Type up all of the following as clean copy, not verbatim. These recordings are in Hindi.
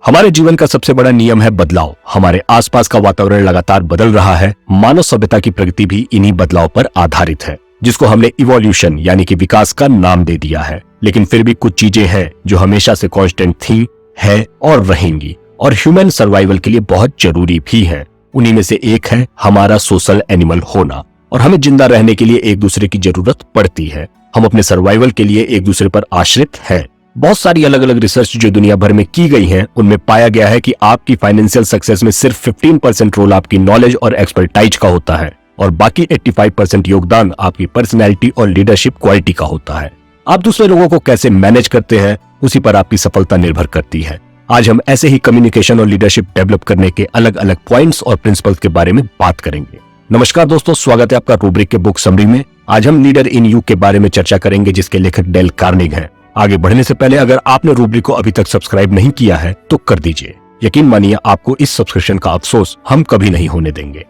हमारे जीवन का सबसे बड़ा नियम है बदलाव। हमारे आसपास का वातावरण लगातार बदल रहा है। मानव सभ्यता की प्रगति भी इन्हीं बदलाव पर आधारित है, जिसको हमने इवोल्यूशन यानी कि विकास का नाम दे दिया है। लेकिन फिर भी कुछ चीजें हैं जो हमेशा से कांस्टेंट थी, है और रहेंगी, और ह्यूमन सर्वाइवल के लिए बहुत जरूरी भी है। उन्हीं में से एक है हमारा सोशल एनिमल होना, और हमें जिंदा रहने के लिए एक दूसरे की जरूरत पड़ती है। हम अपने सर्वाइवल के लिए एक दूसरे पर आश्रित हैं। बहुत सारी अलग अलग रिसर्च जो दुनिया भर में की गई है, उनमें पाया गया है कि आपकी फाइनेंशियल सक्सेस में सिर्फ 15% रोल आपकी नॉलेज और एक्सपर्टाइज का होता है, और बाकी 85% योगदान आपकी पर्सनैलिटी और लीडरशिप क्वालिटी का होता है। आप दूसरे लोगों को कैसे मैनेज करते हैं, उसी पर आपकी सफलता निर्भर करती है। आज हम ऐसे ही कम्युनिकेशन और लीडरशिप डेवलप करने के अलग अलग पॉइंट्स और प्रिंसिपल्स के बारे में बात करेंगे। नमस्कार दोस्तों, स्वागत है आपका रूब्रिक के बुक समरी में। आज हम लीडर इन यू के बारे में चर्चा करेंगे, जिसके लेखक डेल कार्नेगी हैं। आगे बढ़ने से पहले अगर आपने रूब्रिक को अभी तक सब्सक्राइब नहीं किया है तो कर दीजिए। यकीन मानिए, आपको इस सब्सक्रिप्शन का अफसोस हम कभी नहीं होने देंगे।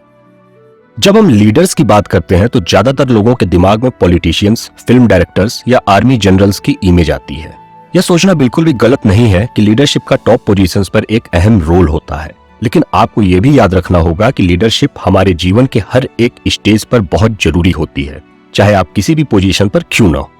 जब हम लीडर्स की बात करते हैं तो ज्यादातर लोगों के दिमाग में पॉलिटिशियंस, फिल्म डायरेक्टर्स या आर्मी जनरल्स की इमेज आती है। यह सोचना बिल्कुल भी गलत नहीं है कि लीडरशिप का टॉप पोजीशंस पर एक अहम रोल होता है, लेकिन आपको यह भी याद रखना होगा कि लीडरशिप हमारे जीवन के हर एक स्टेज पर बहुत जरूरी होती है, चाहे आप किसी भी पोजीशन पर क्यों ना हो।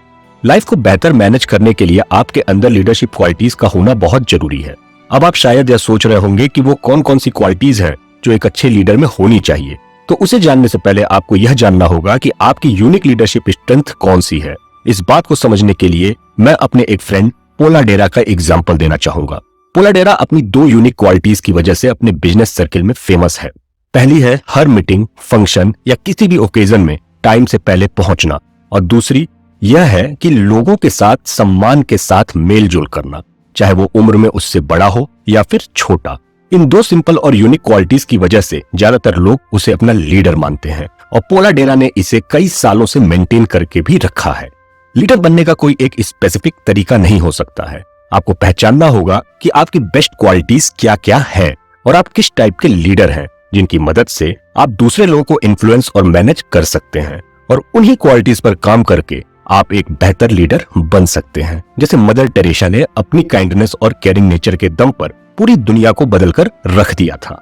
लाइफ को बेहतर मैनेज करने के लिए आपके अंदर लीडरशिप क्वालिटीज का होना बहुत जरूरी है। अब आप शायद यह सोच रहे होंगे कि वो कौन कौन सी क्वालिटीज हैं जो एक अच्छे लीडर में होनी चाहिए। तो उसे जानने से पहले आपको यह जानना होगा कि आपकी यूनिक लीडरशिप स्ट्रेंथ कौन सी है। इस बात को समझने के लिए मैं अपने एक फ्रेंड पोला डेरा का एग्जाम्पल देना चाहूंगा। पोला डेरा अपनी दो यूनिक क्वालिटीज की वजह से अपने बिजनेस सर्किल में फेमस है। पहली है हर मीटिंग, फंक्शन या किसी भी ओकेजन में टाइम से पहले पहुंचना, और दूसरी यह है कि लोगों के साथ सम्मान के साथ मेल जोल करना, चाहे वो उम्र में उससे बड़ा हो या फिर छोटा। इन दो सिंपल और यूनिक क्वालिटीज की वजह से ज्यादातर लोग उसे अपना लीडर मानते हैं, और पोला डेरा ने इसे कई सालों से मेंटेन करके भी रखा है। लीडर बनने का कोई एक स्पेसिफिक तरीका नहीं हो सकता है। आपको पहचानना होगा कि आपकी बेस्ट क्वालिटीज क्या क्या है और आप किस टाइप के लीडर हैं, जिनकी मदद से आप दूसरे लोगों को इन्फ्लुएंस और मैनेज कर सकते हैं, और उन्हीं क्वालिटीज पर काम करके आप एक बेहतर लीडर बन सकते हैं। जैसे मदर टेरेसा ने अपनी काइंडनेस और केयरिंग नेचर के दम पर पूरी दुनिया को बदलकर रख दिया था।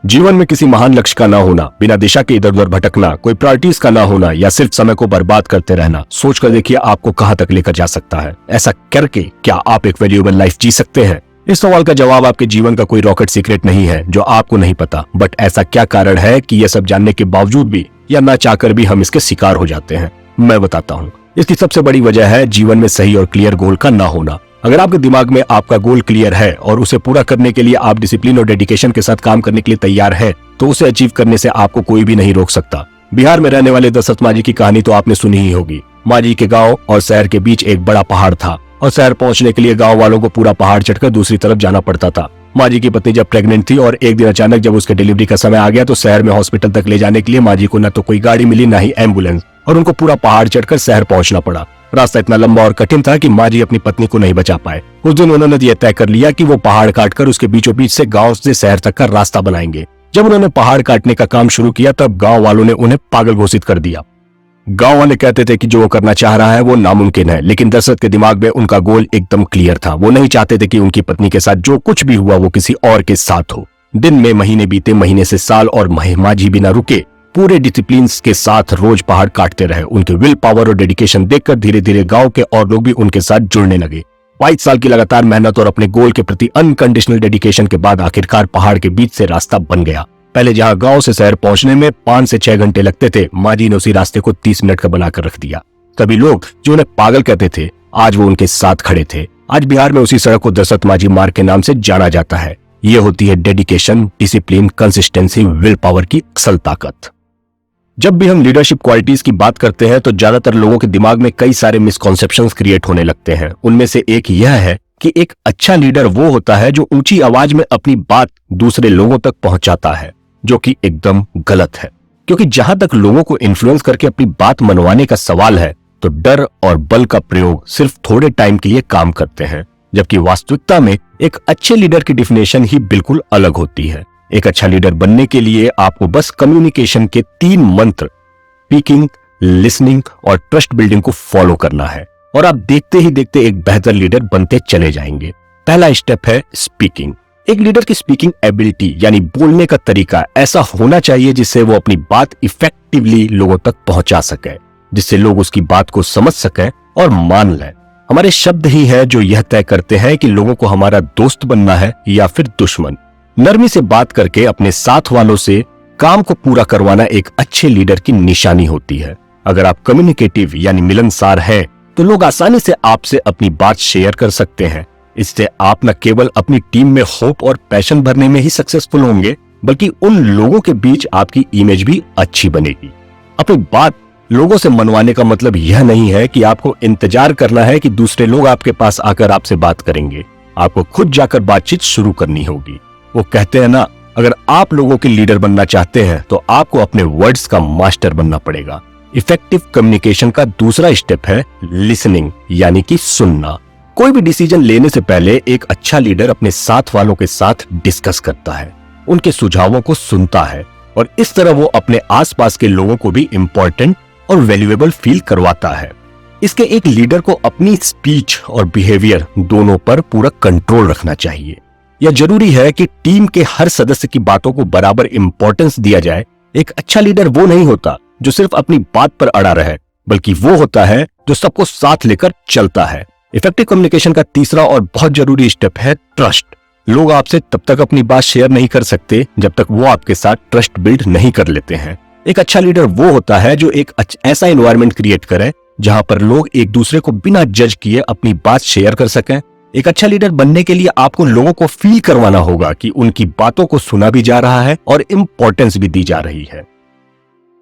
जीवन में किसी महान लक्ष्य का ना होना, बिना दिशा के इधर उधर भटकना, कोई प्रायोरिटीज का ना होना या सिर्फ समय को बर्बाद करते रहना, सोच कर देखिए आपको कहां तक लेकर जा सकता है। ऐसा करके क्या आप एक वैल्यूएबल लाइफ जी सकते हैं? इस सवाल का जवाब आपके जीवन का कोई रॉकेट सीक्रेट नहीं है जो आपको नहीं पता, बट ऐसा क्या कारण है कि यह सब जानने के बावजूद भी या ना चाहकर भी हम इसके शिकार हो जाते हैं? मैं बताता हूँ। इसकी सबसे बड़ी वजह है जीवन में सही और क्लियर गोल का ना होना। अगर आपके दिमाग में आपका गोल क्लियर है और उसे पूरा करने के लिए आप डिसिप्लिन और डेडिकेशन के साथ काम करने के लिए तैयार है, तो उसे अचीव करने से आपको कोई भी नहीं रोक सकता। बिहार में रहने वाले दशरथ मांझी की कहानी तो आपने सुनी ही होगी। मांझी के गांव और शहर के बीच एक बड़ा पहाड़ था, और शहर पहुंचने के लिए गांव वालों को पूरा पहाड़ चढ़कर दूसरी तरफ जाना पड़ता था। मांझी की पत्नी जब प्रेग्नेंट थी और एक दिन अचानक जब उसके डिलीवरी का समय आ गया, तो शहर में हॉस्पिटल तक ले जाने के लिए मांझी को न तो कोई गाड़ी मिली, ना ही एम्बुलेंस, और उनको पूरा पहाड़ चढ़कर शहर पहुंचना पड़ा। रास्ता इतना लंबा और कठिन था कि मांझी अपनी पत्नी को नहीं बचा पाए। उस दिन उन्होंने यह तय कर लिया कि वो पहाड़ काटकर उसके बीचों बीच से गांव से शहर तक का रास्ता बनाएंगे। जब उन्होंने पहाड़ काटने का काम शुरू किया, तब गांव वालों ने उन्हें पागल घोषित कर दिया। गांव वाले कहते थे कि जो वो करना चाह रहा है वो नामुमकिन है, लेकिन दशरथ के दिमाग में उनका गोल एकदम क्लियर था। वो नहीं चाहते थे कि उनकी पत्नी के साथ जो कुछ भी हुआ वो किसी और के साथ हो। दिन में महीने बीते, महीने से साल, और मांझी बिना रुके पूरे डिसिप्लिन के साथ रोज पहाड़ काटते रहे। उनके विल पावर और डेडिकेशन देखकर धीरे धीरे गांव के और लोग भी उनके साथ जुड़ने लगे। 22 साल की लगातार मेहनत और अपने गोल के प्रति अनकंडीशनल डेडिकेशन के बाद आखिरकार पहाड़ के बीच से रास्ता बन गया। पहले जहां गांव से शहर पहुंचने में 5 से 6 घंटे लगते थे, मांझी ने उसी रास्ते को 30 मिनट का बनाकर रख दिया। सभी लोग जो उन्हें पागल कहते थे, आज वो उनके साथ खड़े थे। आज बिहार में उसी सड़क को दशरथ मांझी मार्ग के नाम से जाना जाता है। ये होती है dedication, discipline, consistency, will power की असल ताकत। जब भी हम लीडरशिप क्वालिटीज की बात करते हैं तो ज्यादातर लोगों के दिमाग में कई सारे मिसकॉन्सेप्शंस क्रिएट होने लगते हैं। उनमें से एक यह है कि एक अच्छा लीडर वो होता है जो ऊंची आवाज में अपनी बात दूसरे लोगों तक पहुंचाता है, जो कि एकदम गलत है। क्योंकि जहां तक लोगों को इन्फ्लुएंस करके अपनी बात मनवाने का सवाल है, तो डर और बल का प्रयोग सिर्फ थोड़े टाइम के लिए काम करते हैं, जबकि वास्तविकता में एक अच्छे लीडर की डिफिनेशन ही बिल्कुल अलग होती है। एक अच्छा लीडर बनने के लिए आपको बस कम्युनिकेशन के 3 मंत्र, स्पीकिंग, लिसनिंग और ट्रस्ट बिल्डिंग को फॉलो करना है, और आप देखते ही देखते एक बेहतर लीडर बनते चले जाएंगे। पहला स्टेप है स्पीकिंग। एक लीडर की स्पीकिंग एबिलिटी यानी बोलने का तरीका ऐसा होना चाहिए जिससे वो अपनी बात इफेक्टिवली लोगों तक पहुंचा सके, जिससे लोग उसकी बात को समझ सकें और मान लें। हमारे शब्द ही है जो यह तय करते हैं कि लोगों को हमारा दोस्त बनना है या फिर दुश्मन। नरमी से बात करके अपने साथ वालों से काम को पूरा करवाना एक अच्छे लीडर की निशानी होती है। अगर आप कम्युनिकेटिव यानी मिलनसार हैं, तो लोग आसानी से आपसे अपनी बात शेयर कर सकते हैं। इससे आप न केवल अपनी टीम में होप और पैशन भरने में ही सक्सेसफुल होंगे, बल्कि उन लोगों के बीच आपकी इमेज भी अच्छी बनेगी। अपनी बात लोगों से मनवाने का मतलब यह नहीं है कि आपको इंतजार करना है कि दूसरे लोग आपके पास आकर आपसे बात करेंगे। आपको खुद जाकर बातचीत शुरू करनी होगी। वो कहते हैं ना, अगर आप लोगों के लीडर बनना चाहते हैं तो आपको अपने वर्ड्स का मास्टर बनना पड़ेगा। इफेक्टिव कम्युनिकेशन का दूसरा स्टेप है लिसनिंग यानी कि सुनना। कोई भी डिसीजन लेने से पहले एक अच्छा लीडर अपने साथ वालों के साथ डिस्कस करता है, उनके सुझावों को सुनता है और इस तरह वो अपने आसपास के लोगों को भी इम्पोर्टेंट और वैल्यूएबल फील करवाता है। इसके एक लीडर को अपनी स्पीच और बिहेवियर दोनों पर पूरा कंट्रोल रखना चाहिए। यह जरूरी है कि टीम के हर सदस्य की बातों को बराबर इंपॉर्टेंस दिया जाए। एक अच्छा लीडर वो नहीं होता जो सिर्फ अपनी बात पर अड़ा रहे, बल्कि वो होता है जो सबको साथ लेकर चलता है। इफेक्टिव कम्युनिकेशन का तीसरा और बहुत जरूरी स्टेप है ट्रस्ट। लोग आपसे तब तक अपनी बात शेयर नहीं कर सकते जब तक वो आपके साथ ट्रस्ट बिल्ड नहीं कर लेते हैं। एक अच्छा लीडर वो होता है जो एक ऐसा एनवायरनमेंट क्रिएट करे जहां पर लोग एक दूसरे को बिना जज किए अपनी बात शेयर कर सकें। एक अच्छा लीडर बनने के लिए आपको लोगों को फील करवाना होगा कि उनकी बातों को सुना भी जा रहा है और इम्पोर्टेंस भी दी जा रही है।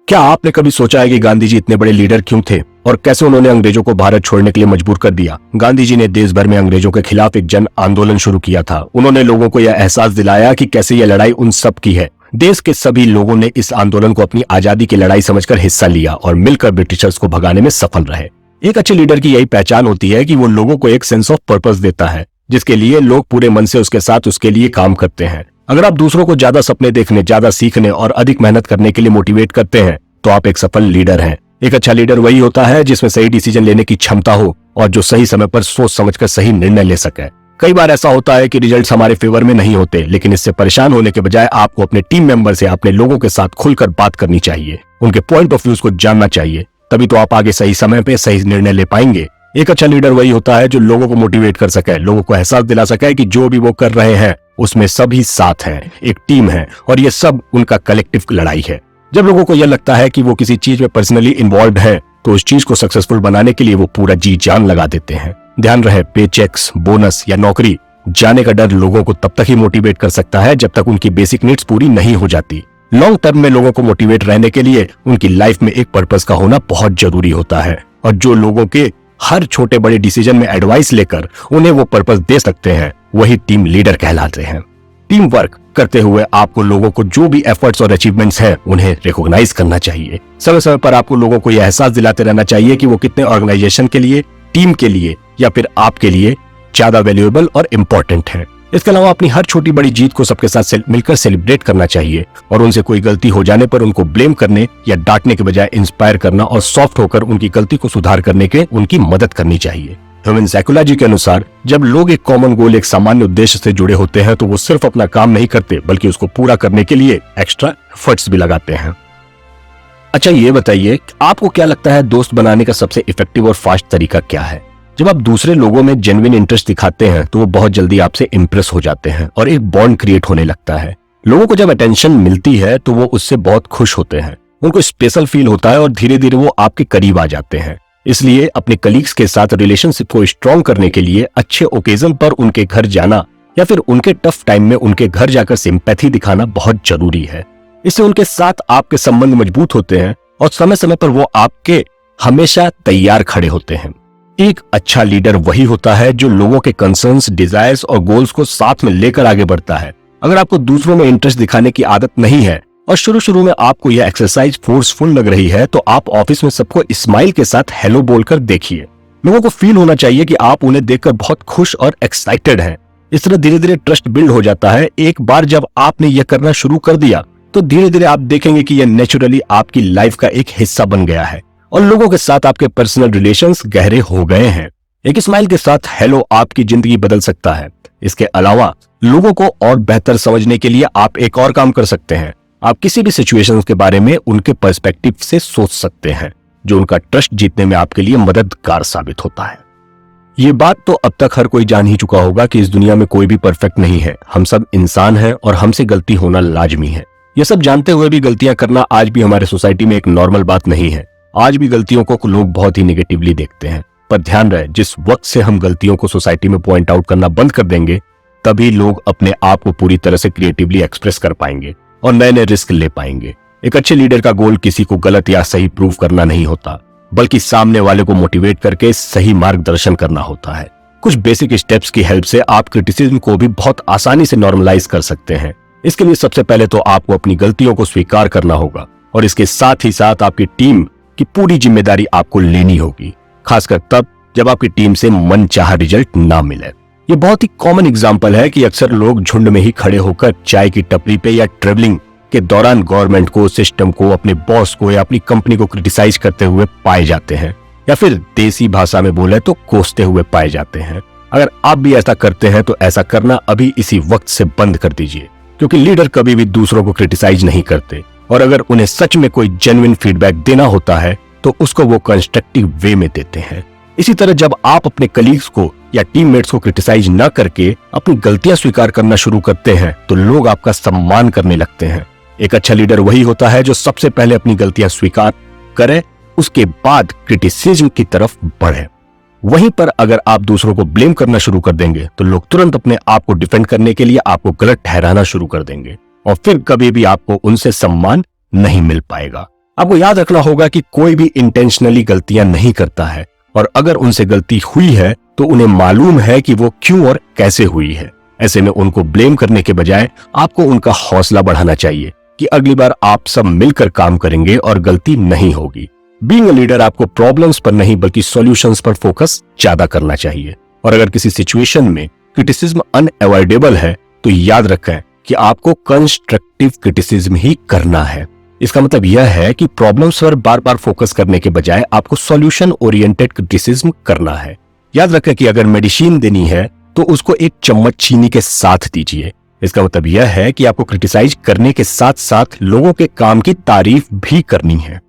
क्या आपने कभी सोचा है कि गांधी जी इतने बड़े लीडर क्यों थे और कैसे उन्होंने अंग्रेजों को भारत छोड़ने के लिए मजबूर कर दिया? गांधी जी ने देश भर में अंग्रेजों के खिलाफ एक जन आंदोलन शुरू किया था। उन्होंने लोगों को यह एहसास दिलाया कि कैसे यह लड़ाई उन सब की है। देश के सभी लोगों ने इस आंदोलन को अपनी आजादी की लड़ाई समझकर हिस्सा लिया और मिलकर ब्रिटिशर्स को भगाने में सफल रहे। एक अच्छे लीडर की यही पहचान होती है कि वो लोगों को एक सेंस ऑफ पर्पस देता है, जिसके लिए लोग पूरे मन से उसके साथ उसके लिए काम करते हैं। अगर आप दूसरों को ज्यादा सपने देखने, ज्यादा सीखने और अधिक मेहनत करने के लिए मोटिवेट करते हैं तो आप एक सफल लीडर हैं। एक अच्छा लीडर वही होता है जिसमें सही डिसीजन लेने की क्षमता हो और जो सही समय पर सोच समझकर सही निर्णय ले सके। कई बार ऐसा होता है कि रिजल्ट्स हमारे फेवर में नहीं होते, लेकिन इससे परेशान होने के बजाय आपको अपने टीम मेंबर से, अपने लोगों के साथ खुलकर बात करनी चाहिए, उनके पॉइंट ऑफ व्यूज को जानना चाहिए। तभी तो आप आगे सही समय पे सही निर्णय ले पाएंगे। एक अच्छा लीडर वही होता है जो लोगों को मोटिवेट कर सके, लोगों को एहसास दिला सके कि जो भी वो कर रहे हैं उसमें सभी साथ हैं, एक टीम है और ये सब उनका कलेक्टिव लड़ाई है। जब लोगों को यह लगता है कि वो किसी चीज में पर्सनली इन्वॉल्व है तो उस चीज को सक्सेसफुल बनाने के लिए वो पूरा जी जान लगा देते हैं। ध्यान रहे, पेचेक्स, बोनस या नौकरी जाने का डर लोगों को तब तक ही मोटिवेट कर सकता है जब तक उनकी बेसिक नीड्स पूरी नहीं हो जाती। लॉन्ग टर्म में लोगों को मोटिवेट रहने के लिए उनकी लाइफ में एक पर्पस का होना बहुत जरूरी होता है और जो लोगों के हर छोटे बड़े डिसीजन में एडवाइस लेकर उन्हें वो पर्पस दे सकते हैं वही टीम लीडर कहलाते हैं। टीम वर्क करते हुए आपको लोगों को जो भी एफर्ट्स और अचीवमेंट्स हैं उन्हें रिकॉग्नाइज करना चाहिए। समय समय पर आपको लोगों को यह एहसास दिलाते रहना चाहिए कि वो कितने ऑर्गेनाइजेशन के लिए, टीम के लिए या फिर आपके लिए ज्यादा वैल्यूएबल और इम्पोर्टेंट है। इसके अलावा अपनी हर छोटी बड़ी जीत को सबके साथ मिलकर सेलिब्रेट करना चाहिए और उनसे कोई गलती हो जाने पर उनको ब्लेम करने या डांटने के बजाय इंस्पायर करना और सॉफ्ट होकर उनकी गलती को सुधार करने के उनकी मदद करनी चाहिए। ह्यूमन साइकोलॉजी के अनुसार जब लोग एक कॉमन गोल, एक सामान्य उद्देश्य से जुड़े होते हैं तो वो सिर्फ अपना काम नहीं करते बल्कि उसको पूरा करने के लिए एक्स्ट्रा एफर्ट्स भी लगाते हैं। अच्छा, ये बताइए आपको क्या लगता है दोस्त बनाने का सबसे इफेक्टिव और फास्ट तरीका क्या है? जब आप दूसरे लोगों में जेन्युइन इंटरेस्ट दिखाते हैं तो वो बहुत जल्दी आपसे इंप्रेस हो जाते हैं और एक बॉन्ड क्रिएट होने लगता है। लोगों को जब अटेंशन मिलती है तो वो उससे बहुत खुश होते हैं, उनको स्पेशल फील होता है और धीरे धीरे वो आपके करीब आ जाते हैं। इसलिए अपने कलीग्स के साथ रिलेशनशिप को स्ट्रॉन्ग करने के लिए अच्छे ओकेजन पर उनके घर जाना या फिर उनके टफ टाइम में उनके घर जाकर सिंपैथी दिखाना बहुत जरूरी है। इससे उनके साथ आपके संबंध मजबूत होते हैं और समय समय पर वो आपके हमेशा तैयार खड़े होते हैं। एक अच्छा लीडर वही होता है जो लोगों के कंसर्न्स, डिजायर्स और गोल्स को साथ में लेकर आगे बढ़ता है। अगर आपको दूसरों में इंटरेस्ट दिखाने की आदत नहीं है और शुरू में आपको यह एक्सरसाइज फोर्सफुल लग रही है तो आप ऑफिस में सबको स्माइल के साथ हेलो बोलकर देखिए। लोगों को फील होना चाहिए कि आप उन्हें देखकर बहुत खुश और एक्साइटेड हैं। इस तरह धीरे धीरे ट्रस्ट बिल्ड हो जाता है। एक बार जब आपने यह करना शुरू कर दिया तो धीरे धीरे आप देखेंगे कि यह नेचुरली आपकी लाइफ का एक हिस्सा बन गया है और लोगों के साथ आपके पर्सनल रिलेशंस गहरे हो गए हैं। एक स्माइल के साथ हेलो आपकी जिंदगी बदल सकता है। इसके अलावा लोगों को और बेहतर समझने के लिए आप एक और काम कर सकते हैं। आप किसी भी सिचुएशन के बारे में उनके पर्सपेक्टिव से सोच सकते हैं, जो उनका ट्रस्ट जीतने में आपके लिए मददगार साबित होता है। ये बात तो अब तक हर कोई जान ही चुका होगा कि इस दुनिया में कोई भी परफेक्ट नहीं है। हम सब इंसान हैं और हमसे गलती होना लाजमी है। यह सब जानते हुए भी गलतियां करना आज भी हमारे सोसाइटी में एक नॉर्मल बात नहीं है। आज भी गलतियों को लोग बहुत ही नेगेटिवली देखते हैं। पर ध्यान रहे, जिस वक्त से हम गलतियों को सोसाइटी में पॉइंट आउट करना बंद कर देंगे, तभी लोग अपने आप को पूरी तरह से क्रिएटिवली एक्सप्रेस कर पाएंगे और नए नए रिस्क ले पाएंगे। एक अच्छे लीडर का गोल किसी को गलत या सही प्रूव करना नहीं होता, बल्कि सामने वाले को मोटिवेट करके सही मार्गदर्शन करना होता है। कुछ बेसिक स्टेप्स की हेल्प से आप क्रिटिसिज्म को भी बहुत आसानी से नॉर्मलाइज कर सकते हैं। इसके लिए सबसे पहले तो आपको अपनी गलतियों को स्वीकार करना होगा और इसके साथ ही साथ आपकी टीम की पूरी जिम्मेदारी आपको लेनी होगी, खासकर तब जब आपकी टीम से मनचाहा रिजल्ट ना मिले। ये बहुत ही कॉमन एग्जांपल है कि अक्सर लोग झुंड में ही खड़े होकर चाय की टपरी पे या ट्रेवलिंग के दौरान गवर्नमेंट को, सिस्टम को, अपने बॉस को या अपनी कंपनी को क्रिटिसाइज करते हुए पाए जाते हैं, या फिर देसी भाषा में बोले तो कोसते हुए पाए जाते हैं। अगर आप भी ऐसा करते हैं तो ऐसा करना अभी इसी वक्त से बंद कर दीजिए, क्योंकि लीडर कभी भी दूसरों को क्रिटिसाइज नहीं करते और अगर उन्हें सच में कोई जेन्युइन फीडबैक देना होता है तो उसको वो कंस्ट्रक्टिव वे में देते हैं। इसी तरह जब आप अपने कलीग्स को या टीममेट्स को क्रिटिसाइज न करके अपनी गलतियां स्वीकार करना शुरू करते हैं तो लोग आपका सम्मान करने लगते हैं। एक अच्छा लीडर वही होता है जो सबसे पहले अपनी गलतियां स्वीकार करे, उसके बाद क्रिटिसिज्म की तरफ बढ़े। वहीं पर अगर आप दूसरों को ब्लेम करना शुरू कर देंगे तो लोग तुरंत अपने आप को डिफेंड करने के लिए आपको गलत ठहराना शुरू कर देंगे और फिर कभी भी आपको उनसे सम्मान नहीं मिल पाएगा। आपको याद रखना होगा कि कोई भी इंटेंशनली गलतियां नहीं करता है और अगर उनसे गलती हुई है तो उन्हें मालूम है कि वो क्यों और कैसे हुई है। ऐसे में उनको ब्लेम करने के बजाय आपको उनका हौसला बढ़ाना चाहिए कि अगली बार आप सब मिलकर काम करेंगे और गलती नहीं होगी। बीइंग अ लीडर आपको प्रॉब्लम्स पर नहीं बल्कि सॉल्यूशंस पर फोकस ज्यादा करना चाहिए और अगर किसी सिचुएशन में क्रिटिसिज्म अनअवॉइडेबल है तो याद रखें कि आपको कंस्ट्रक्टिव क्रिटिसिज्म ही करना है। इसका मतलब यह है कि प्रॉब्लम्स पर बार बार फोकस करने के बजाय आपको सॉल्यूशन ओरिएंटेड क्रिटिसिज्म करना है। याद रखें कि अगर मेडिसिन देनी है तो उसको एक चम्मच चीनी के साथ दीजिए। इसका मतलब यह है कि आपको क्रिटिसाइज करने के साथ साथ लोगों के काम की तारीफ भी करनी है।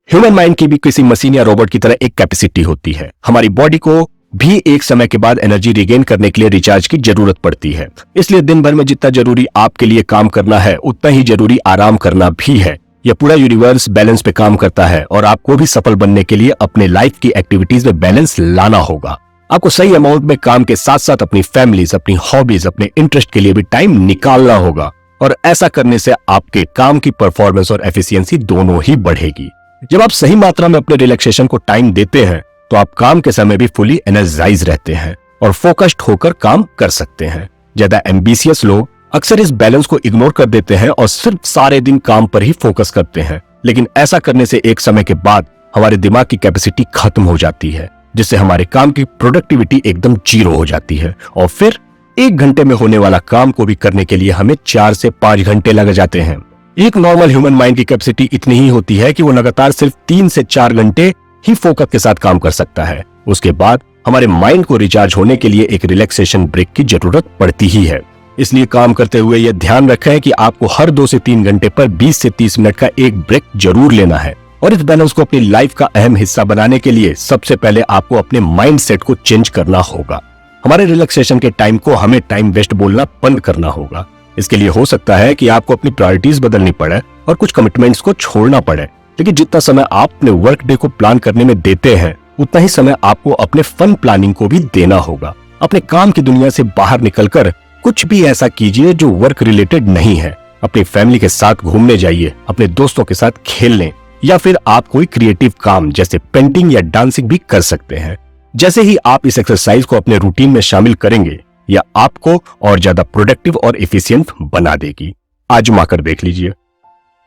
ह्यूमन माइंड की भी किसी मशीन या रोबोट की तरह एक कैपेसिटी होती है। हमारी बॉडी को भी एक समय के बाद एनर्जी रिगेन करने के लिए रिचार्ज की जरूरत पड़ती है। इसलिए दिन भर में जितना जरूरी आपके लिए काम करना है उतना ही जरूरी आराम करना भी है। यह पूरा यूनिवर्स बैलेंस पे काम करता है और आपको भी सफल बनने के लिए अपने लाइफ की एक्टिविटीज में बैलेंस लाना होगा। आपको सही अमाउंट में काम के साथ साथ अपनी फैमिलीज, अपनी हॉबीज, अपने इंटरेस्ट के लिए भी टाइम निकालना होगा और ऐसा करने से आपके काम की परफॉर्मेंस और एफिशिएंसी दोनों ही बढ़ेगी। जब आप सही मात्रा में अपने रिलैक्सेशन को टाइम देते हैं तो आप काम के समय भी फुली एनर्जाइज रहते हैं और फोकस्ड होकर काम कर सकते हैं। ज्यादा एम्बिशियस लोग अक्सर इस बैलेंस को इग्नोर कर देते हैं और सिर्फ सारे दिन काम पर ही फोकस करते हैं, लेकिन ऐसा करने से एक समय के बाद हमारे दिमाग की कैपेसिटी खत्म हो जाती है, जिससे हमारे काम की प्रोडक्टिविटी एकदम जीरो हो जाती है और फिर 1 घंटे में होने वाला काम को भी करने के लिए हमें 4 से 5 घंटे लग जाते हैं। एक नॉर्मल ह्यूमन माइंड की कैपेसिटी इतनी ही होती है कि वो लगातार सिर्फ 3 से 4 घंटे ही फोकस के साथ काम कर सकता है। उसके बाद हमारे माइंड को रिचार्ज होने के लिए एक रिलैक्सेशन ब्रेक की जरूरत पड़ती ही है। इसलिए काम करते हुए यह ध्यान रखें कि आपको हर 2 से 3 घंटे पर 20 से 30 मिनट का एक ब्रेक जरूर लेना है और इस बैलेंस को अपनी लाइफ का अहम हिस्सा बनाने के लिए सबसे पहले आपको अपने माइंड सेट को चेंज करना होगा। हमारे रिलैक्सेशन के टाइम को हमें टाइम वेस्ट बोलना बंद करना होगा। इसके लिए हो सकता है कि आपको अपनी प्रायोरिटीज बदलनी पड़े और कुछ कमिटमेंट्स को छोड़ना पड़े, लेकिन जितना समय आप अपने वर्क डे को प्लान करने में देते हैं उतना ही समय आपको अपने फन प्लानिंग को भी देना होगा। अपने काम की दुनिया से बाहर निकलकर कुछ भी ऐसा कीजिए जो वर्क रिलेटेड नहीं है। अपनी फैमिली के साथ घूमने जाइए, अपने दोस्तों के साथ खेलने या फिर आप कोई क्रिएटिव काम जैसे पेंटिंग या डांसिंग भी कर सकते हैं। जैसे ही आप इस एक्सरसाइज को अपने रूटीन में शामिल करेंगे या आपको और ज्यादा प्रोडक्टिव और एफिशिएंट बना देगी। आजमा कर देख लीजिए।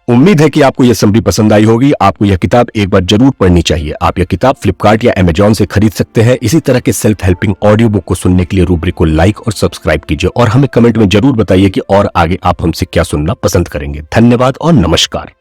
उम्मीद है कि आपको यह समरी पसंद आई होगी। आपको यह किताब एक बार जरूर पढ़नी चाहिए। आप यह किताब फ्लिपकार्ट या अमेजॉन से खरीद सकते हैं। इसी तरह के सेल्फ हेल्पिंग ऑडियो बुक को सुनने के लिए रूब्रिक को लाइक और सब्सक्राइब कीजिए और हमें कमेंट में जरूर बताइए कि और आगे आप हमसे क्या सुनना पसंद करेंगे। धन्यवाद और नमस्कार।